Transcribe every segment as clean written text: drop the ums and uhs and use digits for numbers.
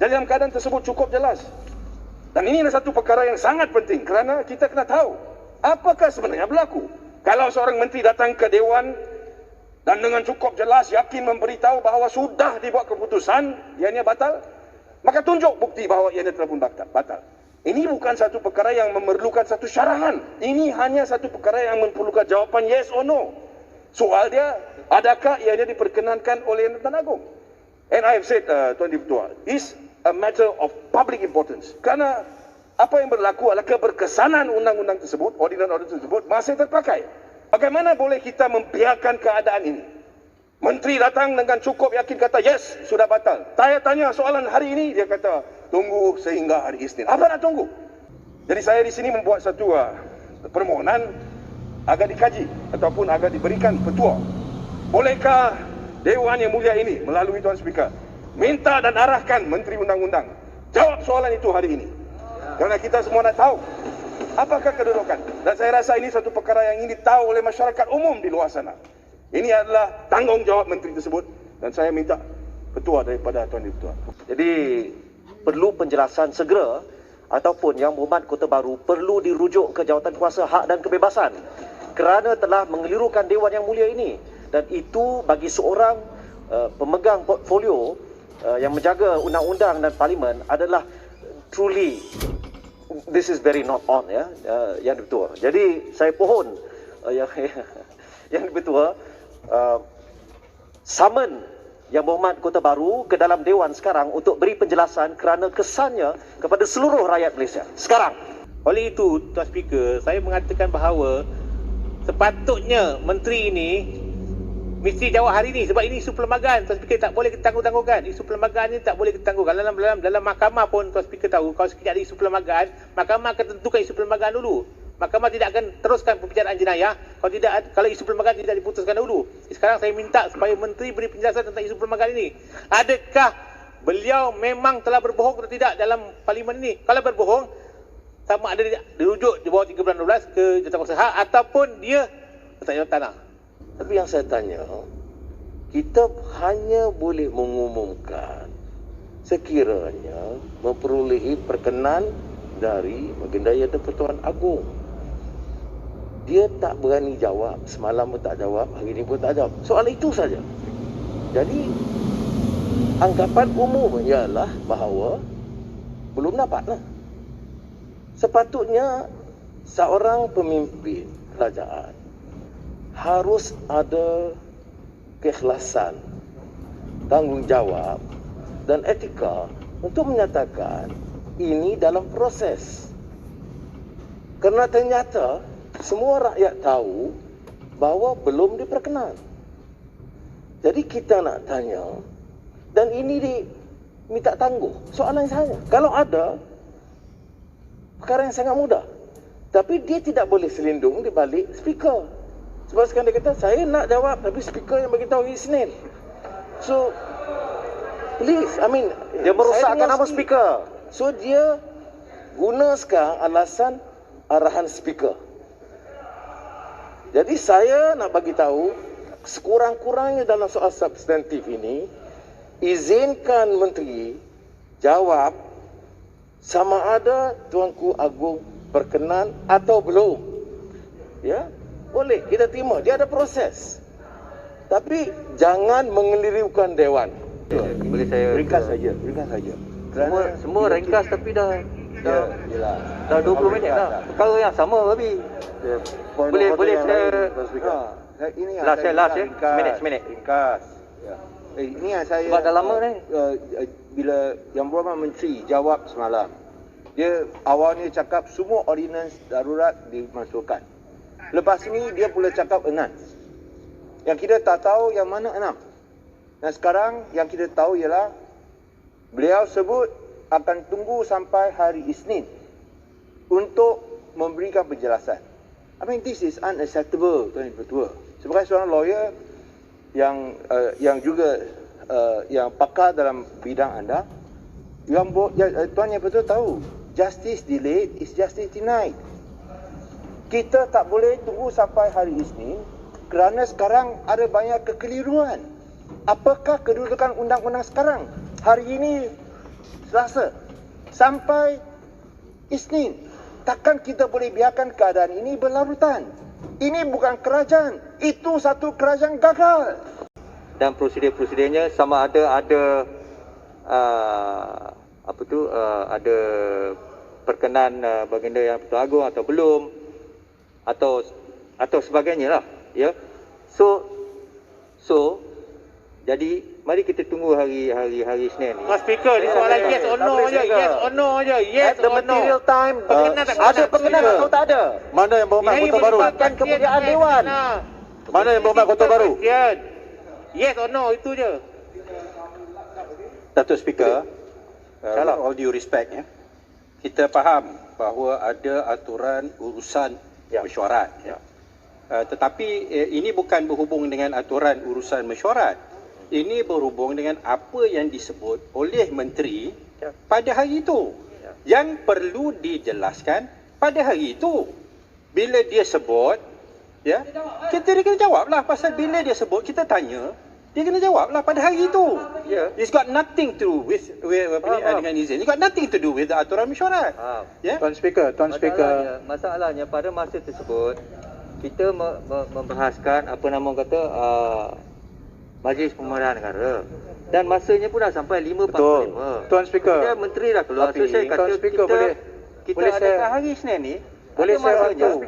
Jadi dalam keadaan tersebut cukup jelas. Dan ini adalah satu perkara yang sangat penting kerana kita kena tahu apakah sebenarnya berlaku. Kalau seorang menteri datang ke Dewan dan dengan cukup jelas yakin memberitahu bahawa sudah dibuat keputusan ianya batal, maka tunjuk bukti bahawa ianya telah pun batal. Ini bukan satu perkara yang memerlukan satu syarahan. Ini hanya satu perkara yang memerlukan jawapan yes or no. Soal dia, adakah ianya diperkenankan oleh Tuan Agong? And I have said, Tuan Dipertua, is a matter of public importance. Kerana apa yang berlaku adalah keberkesanan undang-undang tersebut, ordinan tersebut masih terpakai. Bagaimana boleh kita membiarkan keadaan ini? Menteri datang dengan cukup yakin kata yes, sudah batal. Saya tanya soalan hari ini, dia kata tunggu sehingga hari Isnin. Apa nak tunggu? Jadi saya di sini membuat satu permohonan agar dikaji ataupun agar diberikan petua. Bolehkah Dewan Yang Mulia ini melalui Tuan Speaker minta dan arahkan Menteri Undang-Undang jawab soalan itu hari ini? Kerana kita semua nak tahu apakah kedudukan. Dan saya rasa ini satu perkara yang ingin ditahu oleh masyarakat umum di luar sana. Ini adalah tanggungjawab menteri tersebut dan saya minta petua daripada Tuan Dipertua. Jadi perlu penjelasan segera ataupun Yang Berhormat Kota Baru perlu dirujuk ke Jawatankuasa Hak dan Kebebasan kerana telah mengelirukan Dewan Yang Mulia ini, dan itu bagi seorang pemegang portfolio yang menjaga undang-undang dan parlimen adalah truly this is very not on, ya, Yang Dipertua. Jadi saya pohon Yang Dipertua summon Yang Berhormat Kota Baru ke dalam Dewan sekarang untuk beri penjelasan kerana kesannya kepada seluruh rakyat Malaysia sekarang. Oleh itu, Tuan Speaker, saya mengatakan bahawa sepatutnya menteri ini mesti jawab hari ini, sebab ini isu perlembagaan. Tuan Speaker, tak boleh kita tangguh-tangguhkan. Isu perlembagaan ini tak boleh kita tangguhkan. Dalam mahkamah pun Tuan Speaker tahu, kalau sekejap ada isu perlembagaan, mahkamah akan tentukan isu perlembagaan dulu. Mahkamah tidak akan teruskan pembicaraan jenayah kalau isu perlembagaan tidak diputuskan dahulu. Sekarang saya minta supaya menteri beri penjelasan tentang isu perlembagaan ini. Adakah beliau memang telah berbohong atau tidak dalam parlimen ini? Kalau berbohong, sama ada dirujuk di bawah 3 bulan 12 ke Jawatankuasa Hak ataupun dia letak jawatan tanah. Tapi yang saya tanya, kita hanya boleh mengumumkan sekiranya memperolehi perkenan dari Baginda Yang di-Pertuan Agong. Dia tak berani jawab, semalam pun tak jawab, hari ini pun tak jawab. Soal itu saja. Jadi anggapan umum ialah bahawa belum dapatlah. Sepatutnya seorang pemimpin kerajaan harus ada keikhlasan, tanggungjawab dan etika untuk menyatakan ini dalam proses. Kerana ternyata semua rakyat tahu bahawa belum diperkenan. Jadi kita nak tanya, dan ini diminta tangguh. Soalan saya, kalau ada perkara yang sangat mudah, tapi dia tidak boleh selindung di balik speaker. Sebab sekarang dia kata, saya nak jawab, tapi speaker yang beritahu hari Isnin. So, please, I mean, Dia merosakkan nama speaker. So, dia guna sekarang alasan arahan speaker. Jadi saya nak bagi tahu, sekurang-kurangnya dalam soal substantif ini, izinkan menteri jawab sama ada Tuanku Agong berkenan atau belum. Ya, boleh kita terima, dia ada proses. Tapi jangan mengelirukan Dewan. Boleh saya Ringkas saja, ringkas saja. semua ringkas tapi dah Dah 20 minit dah. Perkara yang sama habis. Boleh saya Ini yang last saya ringkas. Seminit. Ringkas. Ya. Ini yang saya Sebab dah lama ni. Bila Yang Berhormat Menteri jawab semalam, dia awalnya cakap semua ordinans darurat dimasukkan. Lepas ni dia pula cakap 6. Yang kita tak tahu yang mana 6. Dan sekarang yang kita tahu ialah beliau sebut akan tunggu sampai hari Isnin untuk memberikan penjelasan. I mean, this is unacceptable, Tuan Dipertua. Sebagai seorang lawyer yang juga yang pakar dalam bidang anda, Tuan Yang Dipertua tahu, justice delayed is justice denied. Kita tak boleh tunggu sampai hari Isnin kerana sekarang ada banyak kekeliruan. Apakah kedudukan undang-undang sekarang? Hari ini Selasa sampai Isnin. Takkan kita boleh biarkan keadaan ini berlarutan. Ini bukan kerajaan, itu satu kerajaan gagal. Dan prosedur-prosedurnya sama ada ada perkenan baginda yang Pertuan Agong atau belum, atau sebagainya lah, ya. So jadi mari kita tunggu hari Isnin ni. Mas Speaker, ni soalan yes or no je. Yes or no je. Yes At the or no. material time, ada perkenan atau tak ada? Mana yang berhormat Kota Baru? Melibatkan kemuliaan Dewan. Mana yang berhormat Kota Baru? Yes or no, itu je. Datuk Speaker, all due respect, ya, kita faham bahawa ada aturan urusan mesyuarat, ya. Tetapi ini bukan berhubung dengan aturan urusan mesyuarat. Ini berhubung dengan apa yang disebut oleh menteri pada hari itu, yang perlu dijelaskan pada hari itu. Bila dia sebut, ya, kita kena jawablah. Pasal bila dia sebut, kita tanya, dia kena jawablah pada hari itu. It's got nothing to do with dengan izin. It's got nothing to do with the aturan mesyuarat. Tuan Speaker. Masalahnya pada masa tersebut kita membahaskan apa nama kata Majlis Pemerintahan Negara, dan masanya pun dah sampai 5.45. Tuan Speaker. Dia menteri dah keluar. So saya kata Tuan Speaker, kita boleh adakan hari Isnin ni. Boleh ada saya masanya. bantu?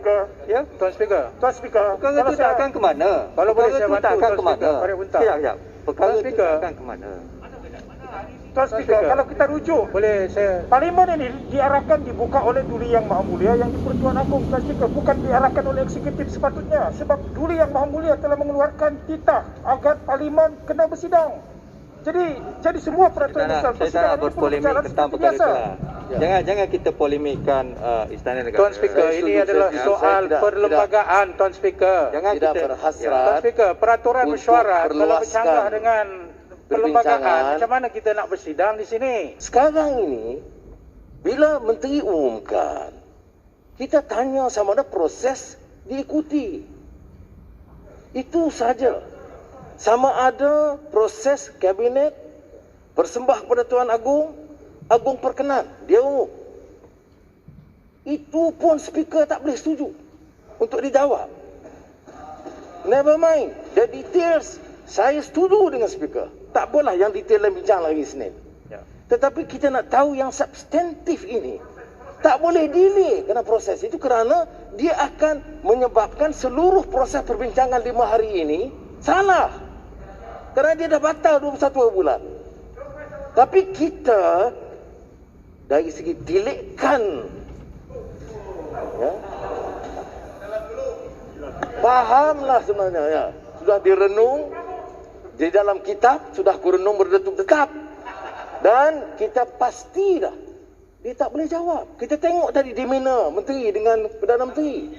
Ya. Tuan Speaker. Perkara tu tak akan ke mana? Kalau boleh saya Perkara tu tak bantu, akan Tuan ke mana? Speaker, mari bentar. Sekejap. Perkara Tuan tu Speaker. tak akan ke mana? Tuan Speaker, kalau kita rujuk, Boleh saya Parlimen ini diarahkan dibuka oleh Duli Yang Maha Mulia yang di-Pertuan Agong, Tuan Speaker, bukan diarahkan oleh eksekutif sepatutnya. Sebab Duli Yang Maha Mulia telah mengeluarkan titah agar Parlimen kena bersidang. Jadi semua peraturan Saya tak nak berpolemik tentang perkara itu lah. Jangan kita polemikkan Istana Negara. Tuan Speaker, ini adalah soal perlembagaan, Tuan Speaker. Jangan Tidak kita berhasrat. Tuan Speaker, peraturan untuk mesyuarat kalau perluaskan bercanggah dengan perlembagaan, perbincangan. macam mana kita nak bersidang di sini? Sekarang ini, bila menteri umumkan, kita tanya sama ada proses diikuti. Itu saja. Sama ada proses kabinet bersembah kepada Tuan Agong, Agong perkenan, dia umum. Itu pun speaker tak boleh setuju untuk dijawab. Never mind, the details, saya setuju dengan speaker. Tak apalah yang detail dan bincang lagi Isnin. Tetapi kita nak tahu yang substantif ini. Tak boleh delay kerana proses itu, kerana dia akan menyebabkan seluruh proses perbincangan 5 hari ini salah. Kerana dia dah batal 21 bulan. Tapi kita dari segi delaykan, ya, fahamlah sebenarnya, ya. Sudah direnung di dalam kitab, sudah kurenung berdetuk-detak. Dan kita pasti dah dia tak boleh jawab. Kita tengok tadi di mana menteri dengan Perdana Menteri.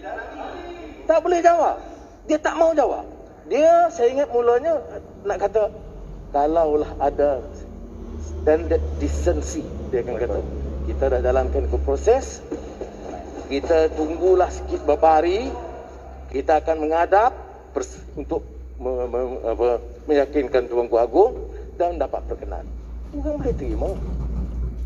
Tak boleh jawab. Dia tak mau jawab. Dia, saya ingat mulanya nak kata, kalaulah ada standard decency, dia akan kata, kita dah jalankan ke proses, kita tunggulah sikit beberapa hari, kita akan menghadap untuk meyakinkan Tuanku Agong dan dapat perkenan. Orang boleh terima.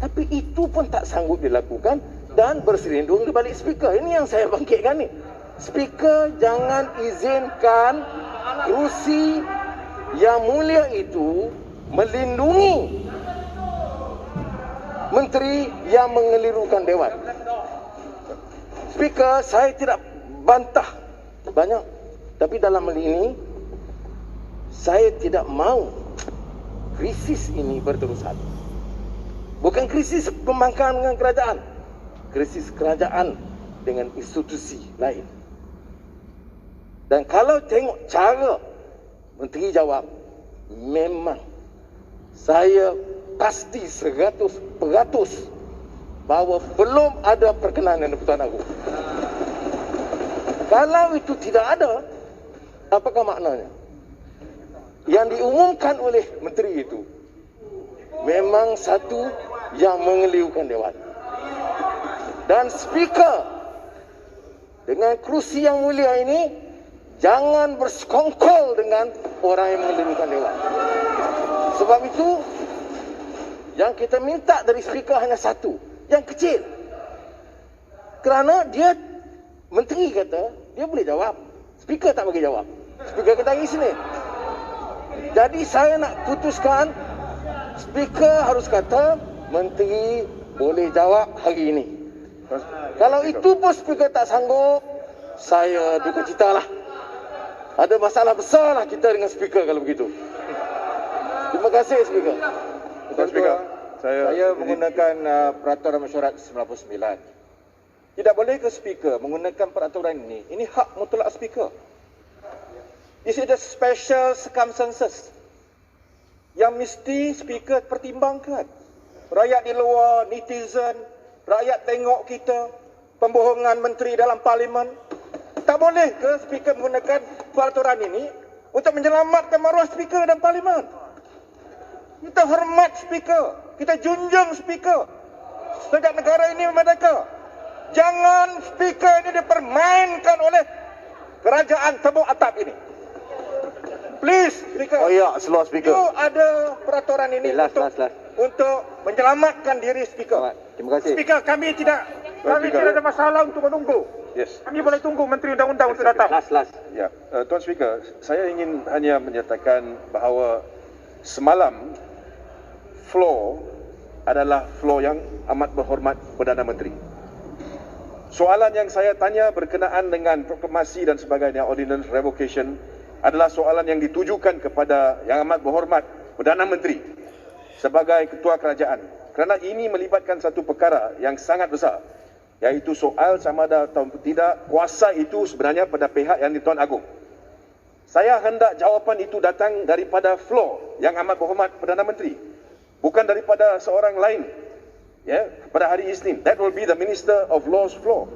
Tapi itu pun tak sanggup dilakukan dan berselindung di balik speaker. Ini yang saya bangkitkan ni. Speaker jangan izinkan kerusi yang mulia itu melindungi menteri yang mengelirukan Dewan. Speaker, saya tidak bantah banyak, tapi dalam hal ini saya tidak mahu krisis ini berterusan. Bukan krisis pembangkangan dengan kerajaan, krisis kerajaan dengan institusi lain. Dan kalau tengok cara menteri jawab, memang saya pasti 100% bahawa belum ada perkenan dengan Pertuan Agong. Kalau itu tidak ada, apakah maknanya? Yang diumumkan oleh menteri itu memang satu yang mengelirukan Dewan. Dan speaker dengan kerusi yang mulia ini jangan bersekongkol dengan orang yang mengelirukan Dewan. Sebab itu yang kita minta dari speaker hanya satu, yang kecil. Kerana dia, menteri kata, dia boleh jawab. Speaker tak bagi jawab. Speaker kata hari sini. Jadi saya nak putuskan, speaker harus kata, menteri boleh jawab hari ini. Kalau itu pun speaker tak sanggup, saya duka cita lah. Ada masalah besar lah kita dengan speaker kalau begitu. Terima kasih speaker. Tuan Speaker, Saya menggunakan peraturan mesyuarat 99. Tidak boleh ke speaker menggunakan peraturan ini. Ini hak mutlak speaker. This is the special circumstances yang mesti speaker pertimbangkan. Rakyat di luar, netizen, rakyat tengok kita, pembohongan menteri dalam parlimen. Tak boleh ke speaker menggunakan peraturan ini untuk menyelamatkan maruah speaker dan parlimen. Kita hormat speaker, kita junjung speaker. Sebab negara ini merdeka. Jangan speaker ini dipermainkan oleh kerajaan tebuk atap ini. Please, speaker. Oh ya, slow speaker. You ada peraturan ini Last. untuk menyelamatkan diri speaker. Terima kasih. Speaker, kami tidak ada masalah untuk menunggu. Yes. Kami boleh tunggu Menteri Undang-Undang untuk datang. Last. Ya, Tuan Speaker, saya ingin hanya menyatakan bahawa semalam floor adalah floor yang amat berhormat Perdana Menteri. Soalan yang saya tanya berkenaan dengan proklamasi dan sebagainya, ordinance revocation, adalah soalan yang ditujukan kepada yang amat berhormat Perdana Menteri sebagai ketua kerajaan. Kerana ini melibatkan satu perkara yang sangat besar, iaitu soal sama ada atau tidak kuasa itu sebenarnya pada pihak yang di-Tuan Agong. Saya hendak jawapan itu datang daripada floor yang amat berhormat Perdana Menteri, bukan daripada seorang lain. Ya, pada hari Isnin. That will be the Minister of Law's floor.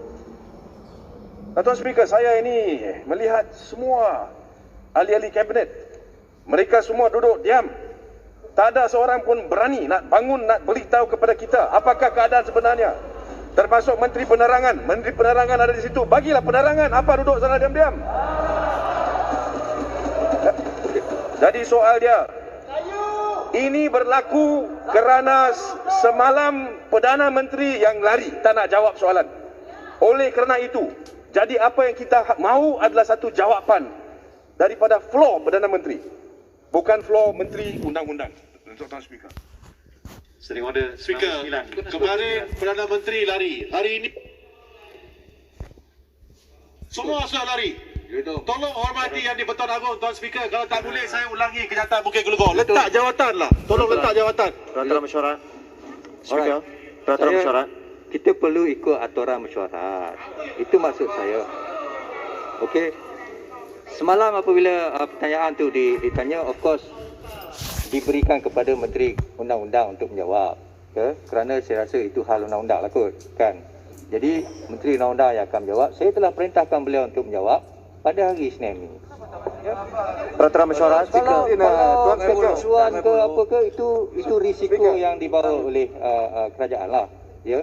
Tuan Speaker, saya ini melihat semua ahli-ahli kabinet, mereka semua duduk diam. Tak ada seorang pun berani nak bangun, nak beritahu kepada kita apakah keadaan sebenarnya. Termasuk Menteri Penerangan. Menteri Penerangan ada di situ. Bagilah penerangan. Apa duduk sana diam-diam? Jadi soal dia, ini berlaku kerana semalam Perdana Menteri yang lari, tak nak jawab soalan. Oleh kerana itu, jadi apa yang kita mahu adalah satu jawapan daripada floor Perdana Menteri, bukan floor Menteri Undang-Undang. Untuk Tuan Speaker. Sering order Speaker, kemarin Perdana Menteri lari. Hari ini semua sudah lari. Tolong hormati yang di Pertuan Agong, Tuan Speaker. Kalau tak boleh, saya ulangi kenyataan Bukit Gelugor. Letak jawatan lah. Tolong letak jawatan. Peraturan mesyuarat. Speaker, peraturan mesyuarat. Kita perlu ikut aturan mesyuarat. Itu maksud saya. Okey. Semalam apabila pertanyaan tu ditanya, of course diberikan kepada Menteri Undang-Undang untuk menjawab. Ya? Kerana saya rasa itu hal undang-undang lah kot, kan. Jadi Menteri Undang-Undang yang akan menjawab. Saya telah perintahkan beliau untuk menjawab pada hari Isnin ini. Peraturan mesyuarat. Kalau kerusuhan ke apa ke, itu risiko yang dibawa oleh kerajaan lah. Ya.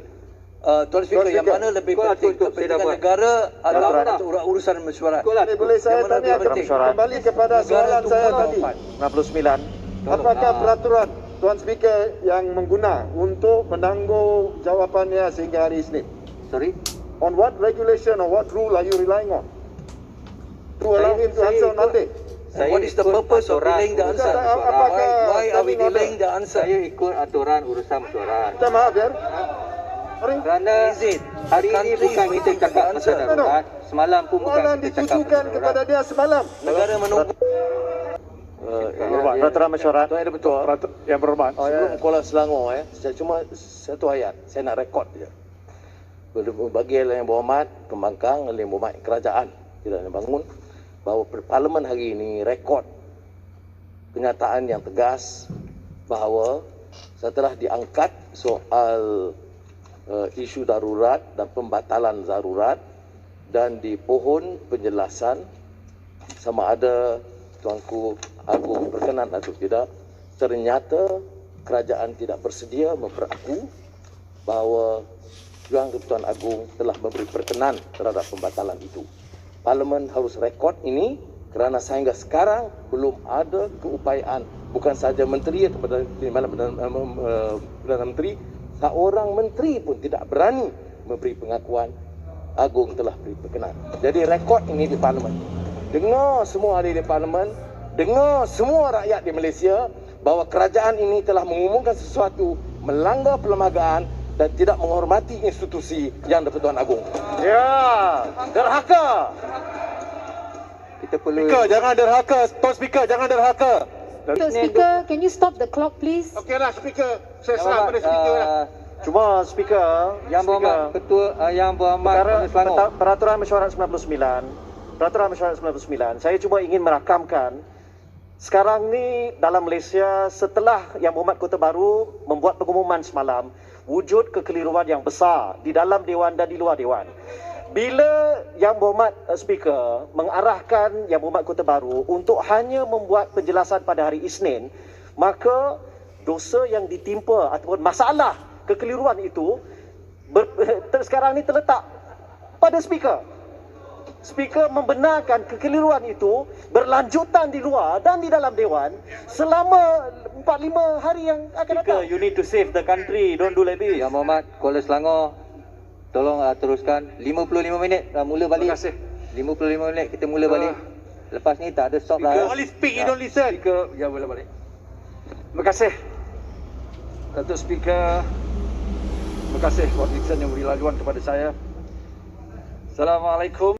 Tuan Speaker, yang mana lebih penting, kepentingan negara atau urusan mesyuarat? Boleh saya tanya kembali kepada soalan saya tadi. 69. Apakah peraturan Tuan Speaker yang mengguna untuk menangguh jawapannya sehingga hari Isnin? Sorry? On what regulation or what rule are you relying on to allow him to answer on Monday? What is the purpose of delaying the answer? Why are we delaying the answer? Saya ikut aturan urusan mesyuarat. Minta maaf ya. Kerana hari ini bukan kita cakap pasal darurat. Semalam pun bukan Soalan kita cakap ditujukan pasal kepada darurat. dia semalam. Negara menunggu. Peraturan mesyuarat. Tuan Yang Betul. Yang berhormat. Sebelum Kuala Selangor, cuma satu ayat, saya nak rekod je. Bagi yang berhormat pembangkang, yang berhormat kerajaan, kita nak bangun bahawa Parlimen hari ini rekod kenyataan yang tegas bahawa setelah diangkat soal isu darurat dan pembatalan darurat dan dipohon penjelasan sama ada Tuanku Agong berkenan atau tidak, ternyata kerajaan tidak bersedia memberaku bahawa Yang Tuan Agong telah memberi perkenan terhadap pembatalan itu. Parlimen harus rekod ini kerana sehingga sekarang belum ada keupayaan bukan saja menteri atau Perdana Menteri, seorang menteri pun tidak berani memberi pengakuan Agung telah beri berkenan. Jadi rekod ini di Parlimen. Dengar semua ahli di Parlimen, dengar semua rakyat di Malaysia bahawa kerajaan ini telah mengumumkan sesuatu melanggar perlembagaan dan tidak menghormati institusi yang di-Pertuan Agong. Ya, derhaka. Kita perlu Speaker, jangan derhaka. Tuan Speaker, jangan derhaka. Speaker, can you stop the clock please? Okeylah, Speaker. Saya serah pada Speaker lah. Cuma Speaker, Yang Berhormat Ketua Yang Berhormat Selangor. Peraturan Mesyuarat 99, saya cuba ingin merakamkan sekarang ni dalam Malaysia setelah Yang Berhormat Kota Baru membuat pengumuman semalam, wujud kekeliruan yang besar di dalam Dewan dan di luar Dewan. Bila Yang Berhormat Speaker mengarahkan Yang Berhormat Kota Baru untuk hanya membuat penjelasan pada hari Isnin, maka dosa yang ditimpa ataupun masalah kekeliruan itu sekarang ni terletak pada Speaker. Speaker membenarkan kekeliruan itu berlanjutan di luar dan di dalam Dewan selama 4-5 hari yang akan datang. You need to save the country. Don't do like this. Yang Berhormat Kuala Selangor, tolong teruskan. 55 minit mula balik. Terima kasih. 55 minit kita mula balik. Lepas ni tak ada stop lah. Only speak, you don't listen. Speaker, ya boleh balik. Terima kasih Datuk Speaker. Terima kasih Wak Dixon yang beri laluan kepada saya. Assalamualaikum.